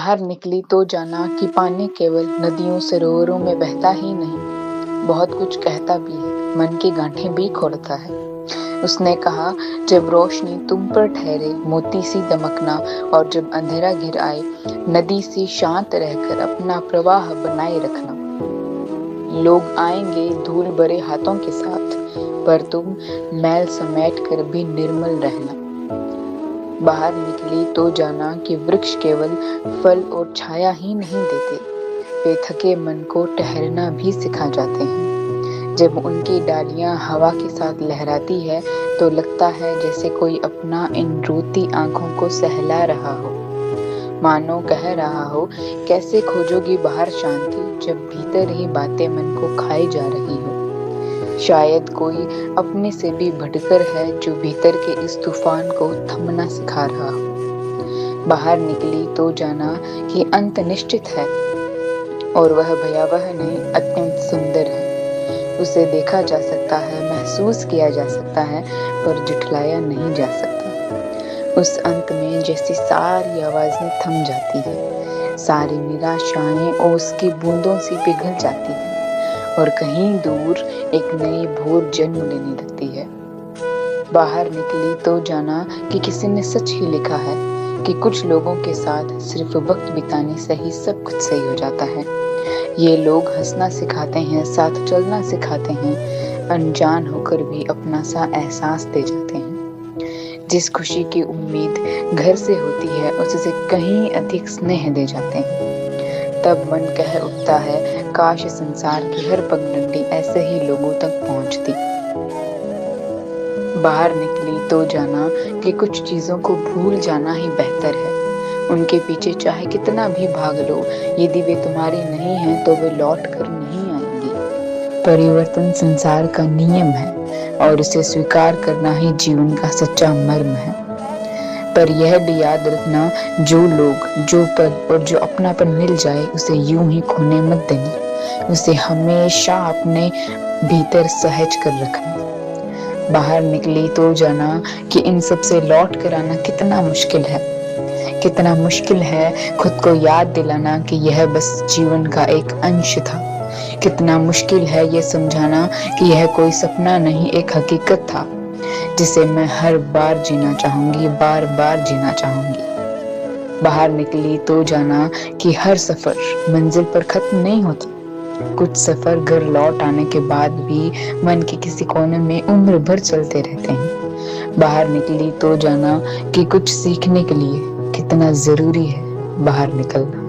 बाहर निकली तो जाना कि पानी केवल नदियों सरोवरों में बहता ही नहीं, बहुत कुछ कहता भी है, मन की गांठें भी खोलता है। उसने कहा, जब रोशनी तुम पर ठहरे मोती सी दमकना, और जब अंधेरा घिर आए नदी सी शांत रहकर अपना प्रवाह बनाए रखना। लोग आएंगे धूल भरे हाथों के साथ, पर तुम मैल समेट कर भी निर्मल रहना। बाहर निकली तो जाना कि वृक्ष केवल फल और छाया ही नहीं देते, वे थके मन को ठहरना भी सिखा जाते हैं। जब उनकी डालियां हवा के साथ लहराती है तो लगता है जैसे कोई अपना इन रोती आंखों को सहला रहा हो, मानो कह रहा हो, कैसे खोजोगी बाहर शांति जब भीतर ही बातें मन को खाई जा रही हो। शायद कोई अपने से भी बढ़कर है जो भीतर के इस तूफान को थमना सिखा रहा हो। बाहर निकली तो जाना कि अंत निश्चित है, और वह भयावह नहीं, अत्यंत सुंदर है। उसे देखा जा सकता है, महसूस किया जा सकता है, पर जुटलाया नहीं जा सकता। उस अंत में जैसी सारी आवाजें थम जाती है, सारी निराशाएं ओस की बूंदों से पिघल जाती है, और कहीं दूर एक नई भोर जन्म लेने लगती है। बाहर निकली तो जाना कि किसी ने सच ही लिखा है कि कुछ लोगों के साथ सिर्फ वक्त बिताने से ही सब कुछ सही हो जाता है। ये लोग हंसना सिखाते हैं, साथ चलना सिखाते हैं, अनजान होकर भी अपना सा एहसास दे जाते हैं। जिस खुशी की उम्मीद घर से होती है उससे कहीं अधिक स्नेह दे जाते हैं। तब मन कह उठता है, काश संसार की हर पगडंडी ऐसे ही लोगों तक पहुंचती। बाहर निकली तो जाना कि कुछ चीजों को भूल जाना ही बेहतर है। उनके पीछे चाहे कितना भी भाग लो, यदि वे तुम्हारी नहीं हैं तो वे लौट कर नहीं आएंगी। परिवर्तन संसार का नियम है, और उसे स्वीकार करना ही जीवन का सच्चा मर्म है। पर यह भी याद रखना, जो लोग, जो पल और जो अपनापन मिल जाए उसे यूं ही खोने मत देना, उसे हमेशा अपने भीतर सहज कर रखना। बाहर निकली तो जाना कि इन सब से लौट कर आना कितना मुश्किल है, कितना मुश्किल है खुद को याद दिलाना कि यह बस जीवन का एक अंश था। कितना मुश्किल है ये समझाना कि यह कोई सपना नहीं, एक हकीकत था जिसे मैं हर बार जीना चाहूंगी, बार बार जीना चाहूंगी। बाहर निकली तो जाना कि हर सफर मंजिल पर खत्म नहीं होता। कुछ सफर घर लौट आने के बाद भी मन के किसी कोने में उम्र भर चलते रहते हैं। बाहर निकली तो जाना कि कुछ सीखने के लिए कितना जरूरी है बाहर निकलना।